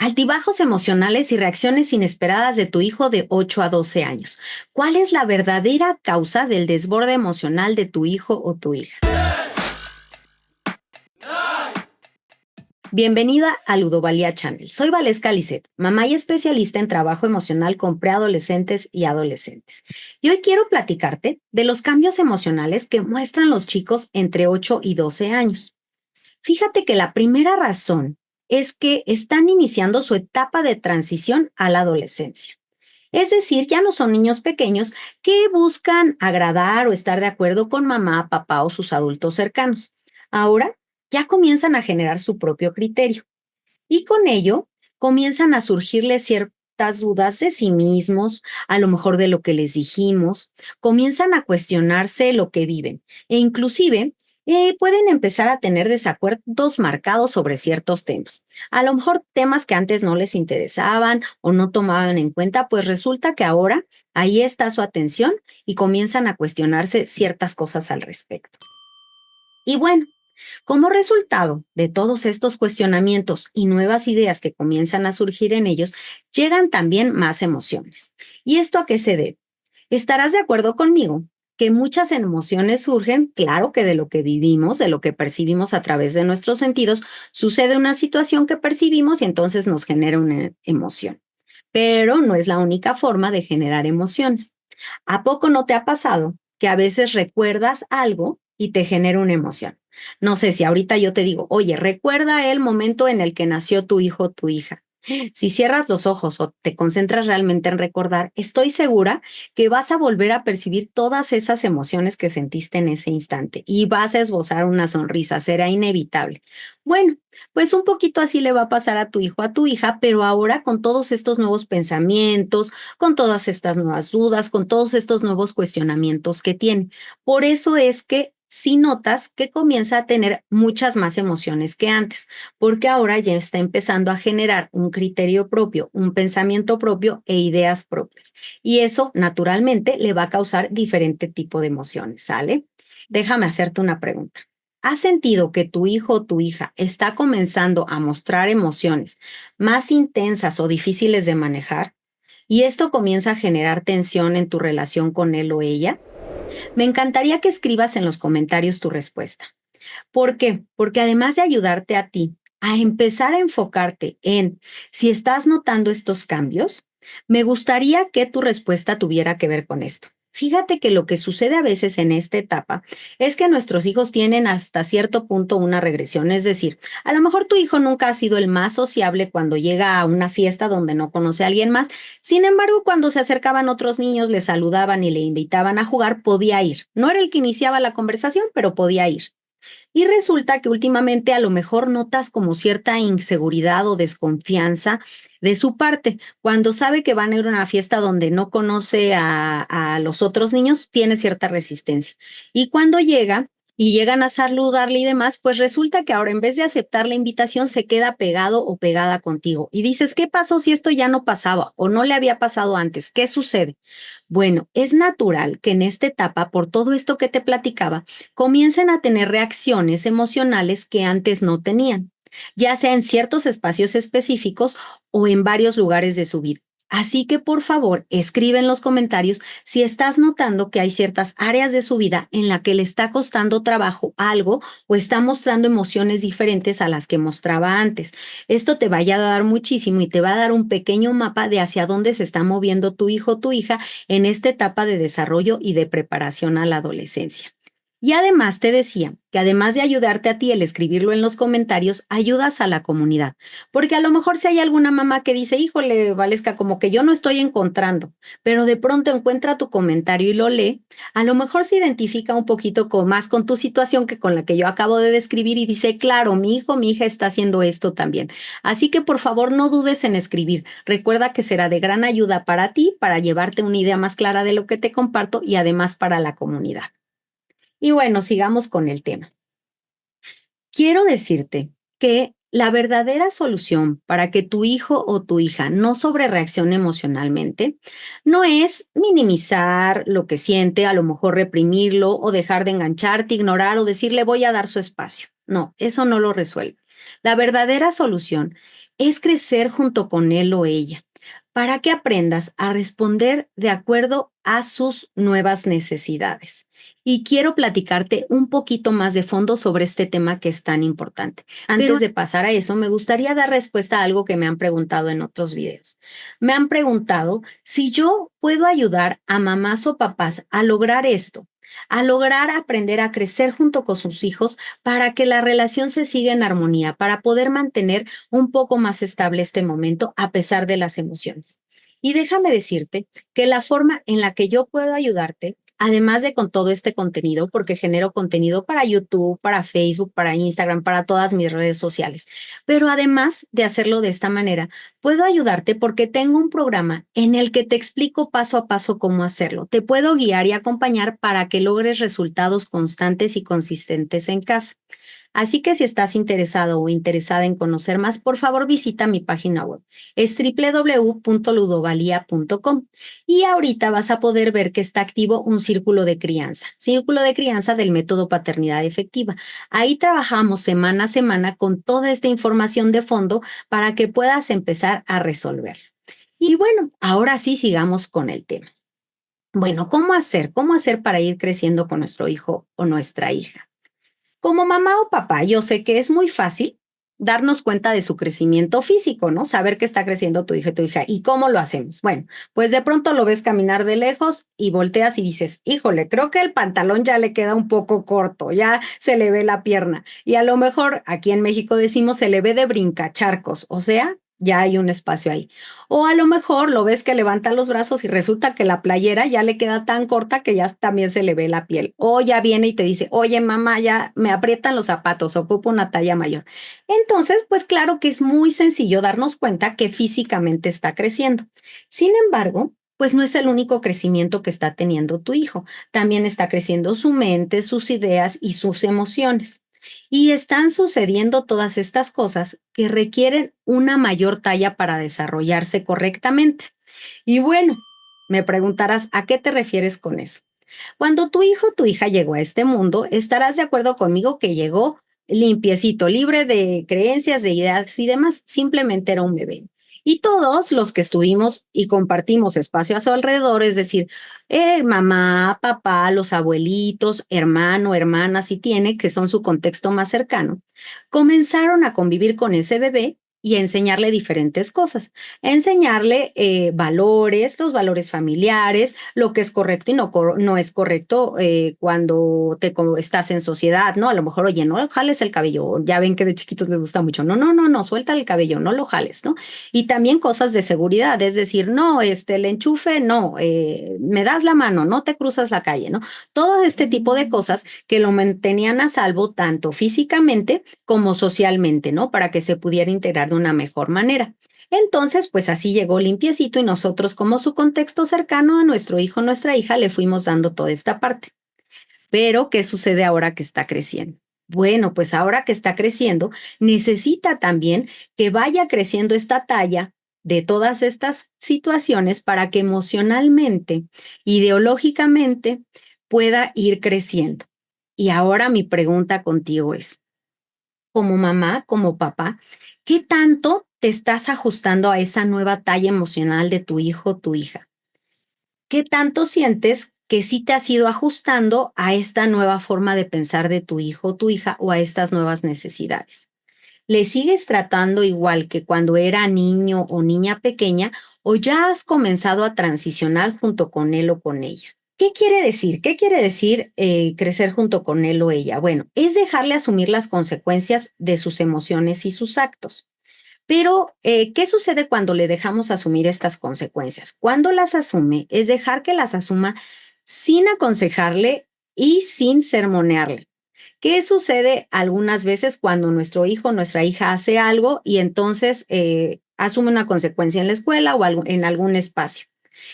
Altibajos emocionales y reacciones inesperadas de tu hijo de 8 a 12 años. ¿Cuál es la verdadera causa del desborde emocional de tu hijo o tu hija? Bienvenida a Ludovalía Channel. Soy Valesca Lisset, mamá y especialista en trabajo emocional con preadolescentes y adolescentes. Y hoy quiero platicarte de los cambios emocionales que muestran los chicos entre 8 y 12 años. Fíjate que la primera razón es que están iniciando su etapa de transición a la adolescencia. Es decir, ya no son niños pequeños que buscan agradar o estar de acuerdo con mamá, papá o sus adultos cercanos. Ahora ya comienzan a generar su propio criterio y con ello comienzan a surgirles ciertas dudas de sí mismos, a lo mejor de lo que les dijimos, comienzan a cuestionarse lo que viven e inclusive pueden empezar a tener desacuerdos marcados sobre ciertos temas. A lo mejor temas que antes no les interesaban o no tomaban en cuenta, pues resulta que ahora ahí está su atención y comienzan a cuestionarse ciertas cosas al respecto. Y bueno, como resultado de todos estos cuestionamientos y nuevas ideas que comienzan a surgir en ellos, llegan también más emociones. ¿Y esto a qué se debe? Estarás de acuerdo conmigo que muchas emociones surgen, claro que de lo que vivimos, de lo que percibimos a través de nuestros sentidos, sucede una situación que percibimos y entonces nos genera una emoción. Pero no es la única forma de generar emociones. ¿A poco no te ha pasado que a veces recuerdas algo y te genera una emoción? No sé si ahorita yo te digo, oye, recuerda el momento en el que nació tu hijo o tu hija. Si cierras los ojos o te concentras realmente en recordar, estoy segura que vas a volver a percibir todas esas emociones que sentiste en ese instante y vas a esbozar una sonrisa, será inevitable. Bueno, pues un poquito así le va a pasar a tu hijo, a tu hija, pero ahora con todos estos nuevos pensamientos, con todas estas nuevas dudas, con todos estos nuevos cuestionamientos que tiene. Por eso es que si notas que comienza a tener muchas más emociones que antes, porque ahora ya está empezando a generar un criterio propio, un pensamiento propio e ideas propias. Y eso naturalmente le va a causar diferente tipo de emociones, ¿sale? Déjame hacerte una pregunta. ¿Has sentido que tu hijo o tu hija está comenzando a mostrar emociones más intensas o difíciles de manejar? ¿Y esto comienza a generar tensión en tu relación con él o ella? Me encantaría que escribas en los comentarios tu respuesta. ¿Por qué? Porque además de ayudarte a ti a empezar a enfocarte en si estás notando estos cambios, me gustaría que tu respuesta tuviera que ver con esto. Fíjate que lo que sucede a veces en esta etapa es que nuestros hijos tienen hasta cierto punto una regresión, es decir, a lo mejor tu hijo nunca ha sido el más sociable cuando llega a una fiesta donde no conoce a alguien más, sin embargo, cuando se acercaban otros niños, le saludaban y le invitaban a jugar, podía ir. No era el que iniciaba la conversación, pero podía ir. Y resulta que últimamente a lo mejor notas como cierta inseguridad o desconfianza de su parte. Cuando sabe que van a ir a una fiesta donde no conoce a los otros niños, tiene cierta resistencia. Y cuando llega y llegan a saludarle y demás, pues resulta que ahora en vez de aceptar la invitación se queda pegado o pegada contigo. Y dices, ¿qué pasó si esto ya no pasaba o no le había pasado antes? ¿Qué sucede? Bueno, es natural que en esta etapa, por todo esto que te platicaba, comiencen a tener reacciones emocionales que antes no tenían, ya sea en ciertos espacios específicos o en varios lugares de su vida. Así que por favor, escribe en los comentarios si estás notando que hay ciertas áreas de su vida en la que le está costando trabajo algo o está mostrando emociones diferentes a las que mostraba antes. Esto te vaya a dar muchísimo y te va a dar un pequeño mapa de hacia dónde se está moviendo tu hijo o tu hija en esta etapa de desarrollo y de preparación a la adolescencia. Y además te decía que además de ayudarte a ti el escribirlo en los comentarios, ayudas a la comunidad. Porque a lo mejor si hay alguna mamá que dice, híjole, Valesca, como que yo no estoy encontrando, pero de pronto encuentra tu comentario y lo lee, a lo mejor se identifica un poquito más con tu situación que con la que yo acabo de describir y dice, claro, mi hijo, mi hija está haciendo esto también. Así que por favor no dudes en escribir. Recuerda que será de gran ayuda para ti, para llevarte una idea más clara de lo que te comparto y además para la comunidad. Y bueno, sigamos con el tema. Quiero decirte que la verdadera solución para que tu hijo o tu hija no sobrereaccione emocionalmente no es minimizar lo que siente, a lo mejor reprimirlo o dejar de engancharte, ignorar o decirle voy a dar su espacio. No, eso no lo resuelve. La verdadera solución es crecer junto con él o ella, para que aprendas a responder de acuerdo a sus nuevas necesidades. Y quiero platicarte un poquito más de fondo sobre este tema que es tan importante. Antes de pasar a eso, me gustaría dar respuesta a algo que me han preguntado en otros videos. Me han preguntado si yo puedo ayudar a mamás o papás a lograr esto, a lograr aprender a crecer junto con sus hijos para que la relación se siga en armonía, para poder mantener un poco más estable este momento a pesar de las emociones. Y déjame decirte que la forma en la que yo puedo ayudarte, además de con todo este contenido, porque genero contenido para YouTube, para Facebook, para Instagram, para todas mis redes sociales, pero además de hacerlo de esta manera, puedo ayudarte porque tengo un programa en el que te explico paso a paso cómo hacerlo. Te puedo guiar y acompañar para que logres resultados constantes y consistentes en casa. Así que si estás interesado o interesada en conocer más, por favor visita mi página web. Es www.ludovalia.com y ahorita vas a poder ver que está activo un círculo de crianza del método paternidad efectiva. Ahí trabajamos semana a semana con toda esta información de fondo para que puedas empezar a resolver. Y bueno, ahora sí sigamos con el tema. Bueno, ¿cómo hacer? ¿Cómo hacer para ir creciendo con nuestro hijo o nuestra hija? Como mamá o papá, yo sé que es muy fácil darnos cuenta de su crecimiento físico, ¿no? Saber que está creciendo tu hijo y tu hija. ¿Y cómo lo hacemos? Bueno, pues de pronto lo ves caminar de lejos y volteas y dices, híjole, creo que el pantalón ya le queda un poco corto, ya se le ve la pierna. Y a lo mejor aquí en México decimos se le ve de brincacharcos, o sea, ya hay un espacio ahí. O a lo mejor lo ves que levanta los brazos y resulta que la playera ya le queda tan corta que ya también se le ve la piel. O ya viene y te dice, oye mamá, ya me aprietan los zapatos, ocupo una talla mayor. Entonces, pues claro que es muy sencillo darnos cuenta que físicamente está creciendo. Sin embargo, pues no es el único crecimiento que está teniendo tu hijo. También está creciendo su mente, sus ideas y sus emociones. Y están sucediendo todas estas cosas que requieren una mayor talla para desarrollarse correctamente. Y bueno, me preguntarás, ¿a qué te refieres con eso? Cuando tu hijo o tu hija llegó a este mundo, estarás de acuerdo conmigo que llegó limpiecito, libre de creencias, de ideas y demás, simplemente era un bebé. Y todos los que estuvimos y compartimos espacio a su alrededor, es decir, mamá, papá, los abuelitos, hermano, hermana, si tiene, que son su contexto más cercano, comenzaron a convivir con ese bebé y a enseñarle diferentes cosas, a enseñarle valores, los valores familiares, lo que es correcto y no es correcto cuando estás en sociedad, ¿no? A lo mejor, oye, no jales el cabello, ya ven que de chiquitos les gusta mucho, no, suelta el cabello, no lo jales, ¿no? Y también cosas de seguridad, es decir, no, el enchufe, no, me das la mano, no te cruzas la calle, ¿no? Todo este tipo de cosas que lo mantenían a salvo tanto físicamente como socialmente, ¿no? Para que se pudiera integrar de una mejor manera. Entonces, pues así llegó limpiecito y nosotros como su contexto cercano a nuestro hijo, nuestra hija, le fuimos dando toda esta parte. Pero, ¿qué sucede ahora que está creciendo? Bueno, pues ahora que está creciendo, necesita también que vaya creciendo esta talla de todas estas situaciones para que emocionalmente, ideológicamente, pueda ir creciendo. Y ahora mi pregunta contigo es, como mamá, como papá, ¿qué tanto te estás ajustando a esa nueva talla emocional de tu hijo o tu hija? ¿Qué tanto sientes que sí te has ido ajustando a esta nueva forma de pensar de tu hijo o tu hija o a estas nuevas necesidades? ¿Le sigues tratando igual que cuando era niño o niña pequeña o ya has comenzado a transicionar junto con él o con ella? ¿Qué quiere decir? ¿Qué quiere decir crecer junto con él o ella? Bueno, es dejarle asumir las consecuencias de sus emociones y sus actos. Pero, ¿qué sucede cuando le dejamos asumir estas consecuencias? Cuando las asume, es dejar que las asuma sin aconsejarle y sin sermonearle. ¿Qué sucede algunas veces cuando nuestro hijo o nuestra hija hace algo y entonces asume una consecuencia en la escuela o en algún espacio?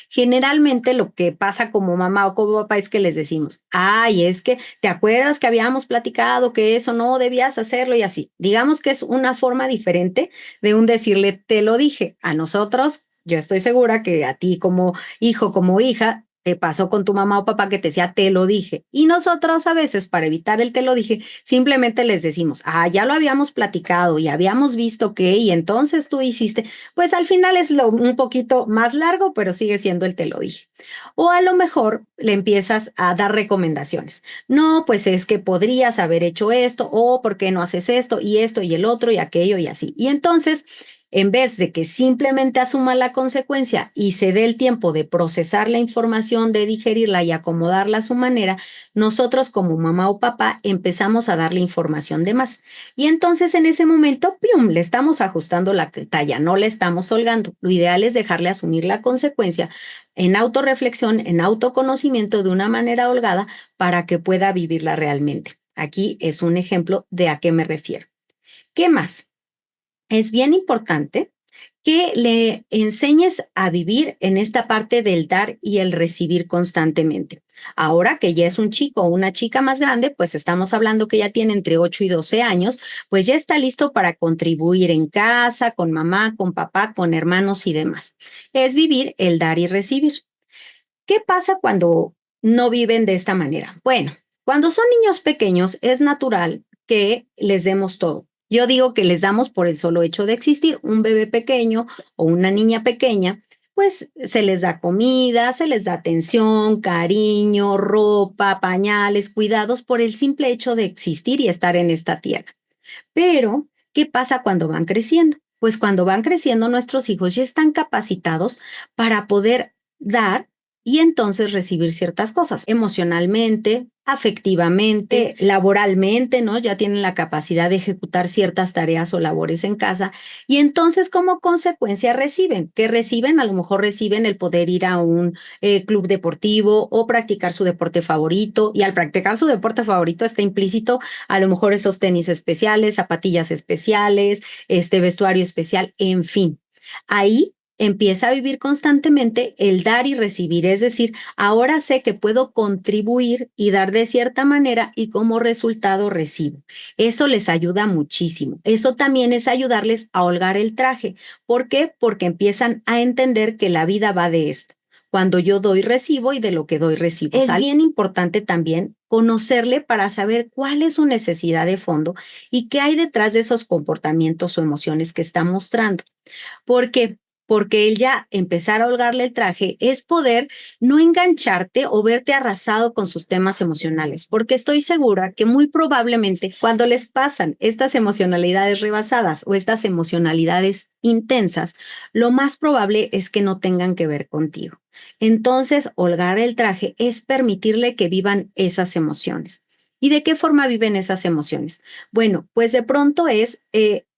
Generalmente lo que pasa como mamá o como papá es que les decimos, ay, es que te acuerdas que habíamos platicado que eso no debías hacerlo y así. Digamos que es una forma diferente de un decirle, te lo dije. A nosotros, yo estoy segura que a ti como hijo, como hija, te pasó con tu mamá o papá que te decía, te lo dije. Y nosotros a veces, para evitar el te lo dije, simplemente les decimos, ya lo habíamos platicado y habíamos visto que, y entonces tú hiciste, pues al final es un poquito más largo, pero sigue siendo el te lo dije. O a lo mejor le empiezas a dar recomendaciones. No, pues es que podrías haber hecho esto, o por qué no haces esto y el otro y aquello y así. Y entonces, en vez de que simplemente asuma la consecuencia y se dé el tiempo de procesar la información, de digerirla y acomodarla a su manera, nosotros como mamá o papá empezamos a darle información de más. Y entonces en ese momento, ¡pium!, le estamos ajustando la talla, no le estamos holgando. Lo ideal es dejarle asumir la consecuencia en autorreflexión, en autoconocimiento de una manera holgada para que pueda vivirla realmente. Aquí es un ejemplo de a qué me refiero. ¿Qué más? Es bien importante que le enseñes a vivir en esta parte del dar y el recibir constantemente. Ahora que ya es un chico o una chica más grande, pues estamos hablando que ya tiene entre 8 y 12 años, pues ya está listo para contribuir en casa, con mamá, con papá, con hermanos y demás. Es vivir el dar y recibir. ¿Qué pasa cuando no viven de esta manera? Bueno, cuando son niños pequeños es natural que les demos todo. Yo digo que les damos por el solo hecho de existir. Un bebé pequeño o una niña pequeña, pues se les da comida, se les da atención, cariño, ropa, pañales, cuidados por el simple hecho de existir y estar en esta tierra. Pero, ¿qué pasa cuando van creciendo? Pues cuando van creciendo nuestros hijos ya están capacitados para poder dar y entonces recibir ciertas cosas emocionalmente, afectivamente, laboralmente, ¿no? Ya tienen la capacidad de ejecutar ciertas tareas o labores en casa y entonces como consecuencia reciben, ¿qué reciben? A lo mejor reciben el poder ir a un club deportivo o practicar su deporte favorito y al practicar su deporte favorito está implícito a lo mejor esos tenis especiales, zapatillas especiales, este vestuario especial, en fin. Ahí empieza a vivir constantemente el dar y recibir, es decir, ahora sé que puedo contribuir y dar de cierta manera y como resultado recibo. Eso les ayuda muchísimo. Eso también es ayudarles a holgar el traje. ¿Por qué? Porque empiezan a entender que la vida va de esto. Cuando yo doy, recibo y de lo que doy, recibo. Es bien importante también conocerle para saber cuál es su necesidad de fondo y qué hay detrás de esos comportamientos o emociones que está mostrando. ¿Por qué? Porque él ya empezar a holgarle el traje es poder no engancharte o verte arrasado con sus temas emocionales, porque estoy segura que muy probablemente cuando les pasan estas emocionalidades rebasadas o estas emocionalidades intensas, lo más probable es que no tengan que ver contigo. Entonces, holgar el traje es permitirle que vivan esas emociones. ¿Y de qué forma viven esas emociones? Bueno, pues de pronto es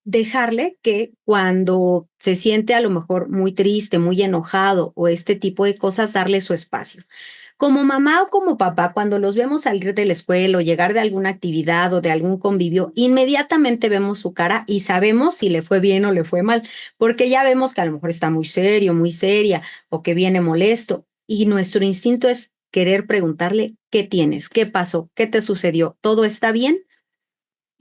dejarle que cuando se siente a lo mejor muy triste, muy enojado o este tipo de cosas, darle su espacio. Como mamá o como papá, cuando los vemos salir de la escuela o llegar de alguna actividad o de algún convivio, inmediatamente vemos su cara y sabemos si le fue bien o le fue mal, porque ya vemos que a lo mejor está muy serio, muy seria o que viene molesto y nuestro instinto es querer preguntarle, ¿qué tienes? ¿Qué pasó? ¿Qué te sucedió? ¿Todo está bien?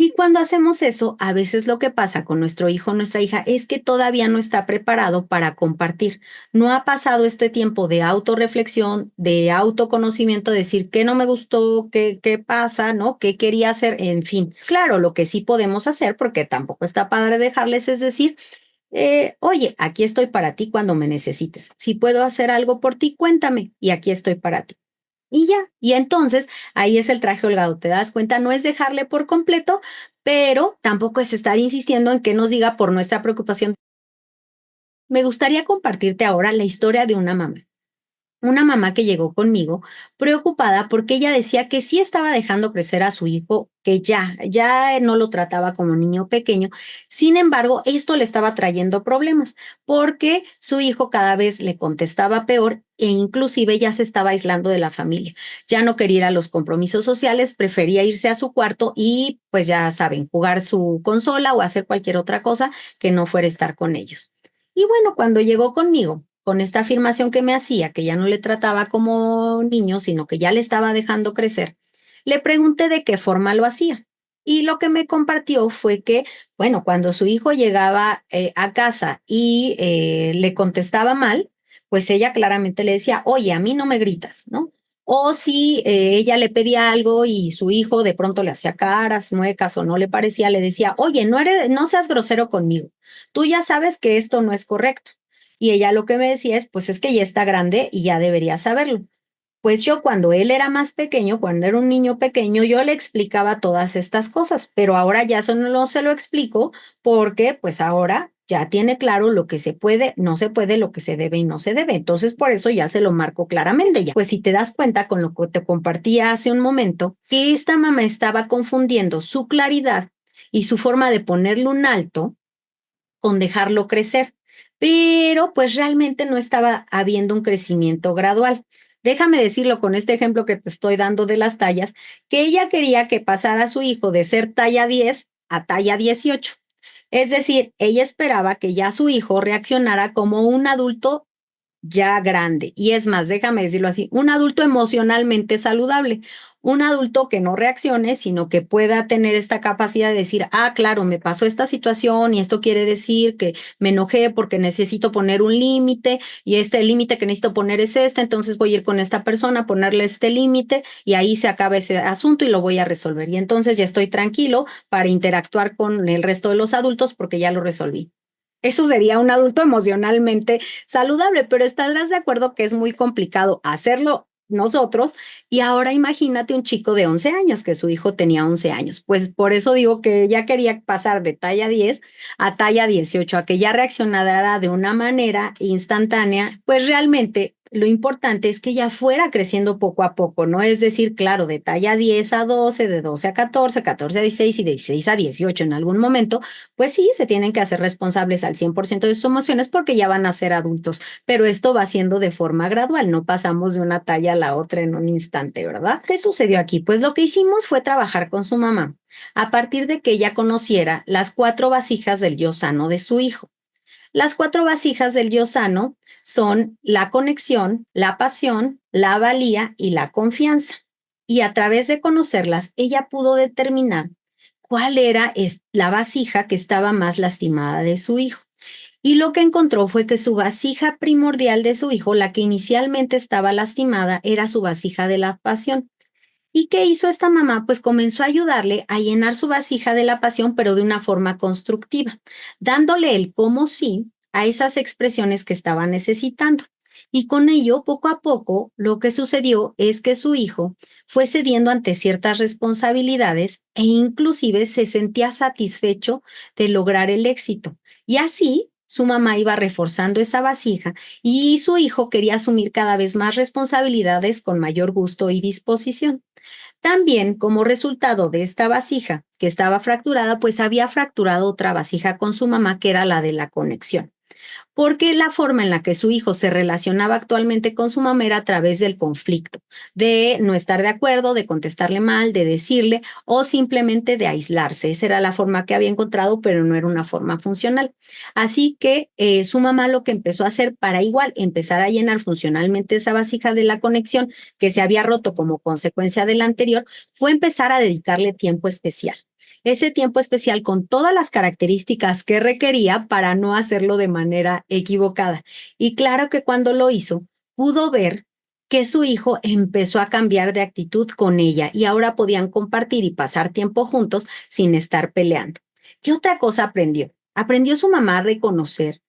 Y cuando hacemos eso, a veces lo que pasa con nuestro hijo o nuestra hija es que todavía no está preparado para compartir. No ha pasado este tiempo de autorreflexión, de autoconocimiento, decir qué no me gustó, qué pasa, ¿no? ¿Qué quería hacer? En fin, claro, lo que sí podemos hacer, porque tampoco está padre dejarles, es decir, oye, aquí estoy para ti cuando me necesites. Si puedo hacer algo por ti, cuéntame y aquí estoy para ti. Y ya, y entonces ahí es el traje holgado, ¿te das cuenta? No es dejarle por completo, pero tampoco es estar insistiendo en que nos diga por nuestra preocupación. Me gustaría compartirte ahora la historia de una mamá que llegó conmigo preocupada porque ella decía que sí estaba dejando crecer a su hijo, que ya no lo trataba como niño pequeño. Sin embargo, esto le estaba trayendo problemas porque su hijo cada vez le contestaba peor e inclusive ya se estaba aislando de la familia. Ya no quería ir a los compromisos sociales, prefería irse a su cuarto y pues ya saben, jugar su consola o hacer cualquier otra cosa que no fuera estar con ellos. Y bueno, cuando llegó conmigo, con esta afirmación que me hacía, que ya no le trataba como niño, sino que ya le estaba dejando crecer, le pregunté de qué forma lo hacía. Y lo que me compartió fue que, bueno, cuando su hijo llegaba a casa y le contestaba mal, pues ella claramente le decía, oye, a mí no me gritas, ¿no? O si ella le pedía algo y su hijo de pronto le hacía caras, muecas o no le parecía, le decía, oye, no seas grosero conmigo. Tú ya sabes que esto no es correcto. Y ella lo que me decía es, pues es que ya está grande y ya debería saberlo. Pues yo cuando él era más pequeño, cuando era un niño pequeño, yo le explicaba todas estas cosas, pero ahora ya eso no se lo explico porque pues ahora ya tiene claro lo que se puede, no se puede, lo que se debe y no se debe. Entonces por eso ya se lo marco claramente ya. Pues si te das cuenta con lo que te compartía hace un momento, que esta mamá estaba confundiendo su claridad y su forma de ponerle un alto con dejarlo crecer, pero pues realmente no estaba habiendo un crecimiento gradual. Déjame decirlo con este ejemplo que te estoy dando de las tallas, que ella quería que pasara a su hijo de ser talla 10 a talla 18. Es decir, ella esperaba que ya su hijo reaccionara como un adulto ya grande. Y es más, déjame decirlo así, un adulto emocionalmente saludable, un adulto que no reaccione, sino que pueda tener esta capacidad de decir, ah, claro, me pasó esta situación y esto quiere decir que me enojé porque necesito poner un límite y este límite que necesito poner es este, entonces voy a ir con esta persona, ponerle este límite y ahí se acaba ese asunto y lo voy a resolver. Y entonces ya estoy tranquilo para interactuar con el resto de los adultos porque ya lo resolví. Eso sería un adulto emocionalmente saludable, pero estarás de acuerdo que es muy complicado hacerlo nosotros. Y ahora imagínate un chico de 11 años, que su hijo tenía 11 años. Pues por eso digo que ya quería pasar de talla 10 a talla 18, a que ya reaccionara de una manera instantánea. Pues realmente lo importante es que ya fuera creciendo poco a poco, ¿no? Es decir, claro, de talla 10 a 12, de 12 a 14, 14 a 16 y de 16 a 18 en algún momento, pues sí, se tienen que hacer responsables al 100% de sus emociones porque ya van a ser adultos, pero esto va siendo de forma gradual, no pasamos de una talla a la otra en un instante, ¿verdad? ¿Qué sucedió aquí? Pues lo que hicimos fue trabajar con su mamá a partir de que ella conociera las 4 vasijas del yo sano de su hijo. Las 4 vasijas del yo sano son la conexión, la pasión, la valía y la confianza. Y a través de conocerlas, ella pudo determinar cuál era la vasija que estaba más lastimada de su hijo. Y lo que encontró fue que su vasija primordial de su hijo, la que inicialmente estaba lastimada, era su vasija de la pasión. ¿Y qué hizo esta mamá? Pues comenzó a ayudarle a llenar su vasija de la pasión, pero de una forma constructiva, dándole el cómo sí a esas expresiones que estaba necesitando. Y con ello, poco a poco, lo que sucedió es que su hijo fue cediendo ante ciertas responsabilidades e inclusive se sentía satisfecho de lograr el éxito. Y así, su mamá iba reforzando esa vasija y su hijo quería asumir cada vez más responsabilidades con mayor gusto y disposición. También, como resultado de esta vasija que estaba fracturada, pues había fracturado otra vasija con su mamá, que era la de la conexión, porque la forma en la que su hijo se relacionaba actualmente con su mamá era a través del conflicto, de no estar de acuerdo, de contestarle mal, de decirle o simplemente de aislarse. Esa era la forma que había encontrado, pero no era una forma funcional. Así que su mamá lo que empezó a hacer para igual empezar a llenar funcionalmente esa vasija de la conexión que se había roto como consecuencia de la anterior, fue empezar a dedicarle tiempo especial, ese tiempo especial con todas las características que requería para no hacerlo de manera equivocada. Y claro que cuando lo hizo, pudo ver que su hijo empezó a cambiar de actitud con ella y ahora podían compartir y pasar tiempo juntos sin estar peleando. ¿Qué otra cosa aprendió? Aprendió su mamá a reconocer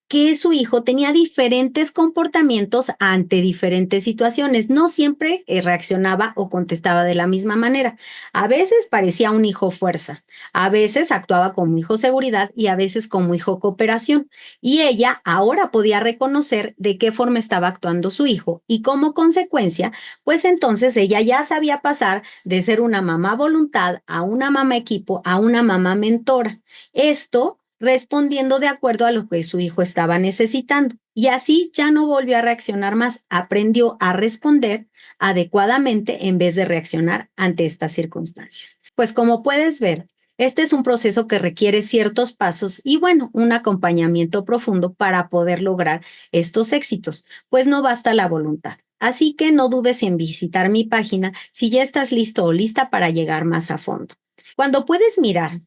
que su hijo tenía diferentes comportamientos ante diferentes situaciones. No siempre reaccionaba o contestaba de la misma manera. A veces parecía un hijo fuerza, a veces actuaba como hijo seguridad y a veces como hijo cooperación. Y ella ahora podía reconocer de qué forma estaba actuando su hijo y como consecuencia, pues entonces ella ya sabía pasar de ser una mamá voluntad a una mamá equipo a una mamá mentora. Esto respondiendo de acuerdo a lo que su hijo estaba necesitando. Y así ya no volvió a reaccionar más, aprendió a responder adecuadamente en vez de reaccionar ante estas circunstancias. Pues como puedes ver, este es un proceso que requiere ciertos pasos y bueno, un acompañamiento profundo para poder lograr estos éxitos, pues no basta la voluntad. Así que no dudes en visitar mi página si ya estás listo o lista para llegar más a fondo. Cuando puedes mirar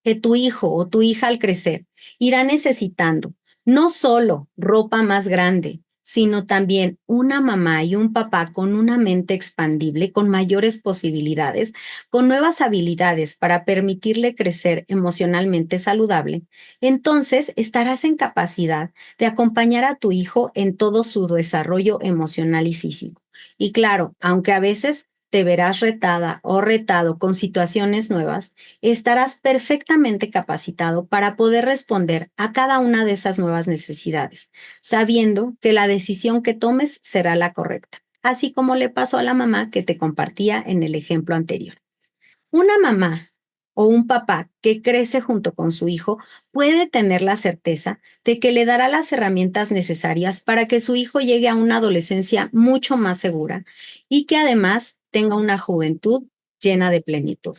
que tu hijo o tu hija al crecer irá necesitando No solo ropa más grande, sino también una mamá y un papá con una mente expandible, con mayores posibilidades, con nuevas habilidades para permitirle crecer emocionalmente saludable, entonces estarás en capacidad de acompañar a tu hijo en todo su desarrollo emocional y físico. Y claro, aunque a veces te verás retada o retado con situaciones nuevas, estarás perfectamente capacitado para poder responder a cada una de esas nuevas necesidades, sabiendo que la decisión que tomes será la correcta, así como le pasó a la mamá que te compartía en el ejemplo anterior. Una mamá o un papá que crece junto con su hijo puede tener la certeza de que le dará las herramientas necesarias para que su hijo llegue a una adolescencia mucho más segura y que además tenga una juventud llena de plenitud.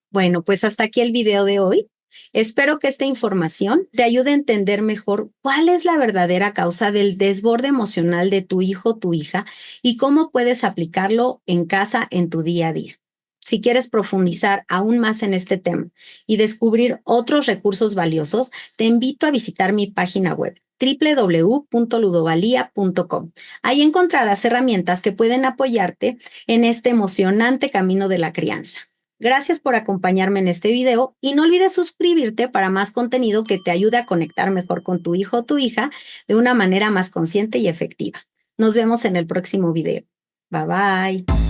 Bueno, pues hasta aquí el video de hoy. Espero que esta información te ayude a entender mejor cuál es la verdadera causa del desborde emocional de tu hijo o tu hija y cómo puedes aplicarlo en casa en tu día a día. Si quieres profundizar aún más en este tema y descubrir otros recursos valiosos, te invito a visitar mi página web www.ludovalía.com. Ahí encontrarás herramientas que pueden apoyarte en este emocionante camino de la crianza. Gracias por acompañarme en este video y no olvides suscribirte para más contenido que te ayude a conectar mejor con tu hijo o tu hija de una manera más consciente y efectiva. Nos vemos en el próximo video. Bye bye.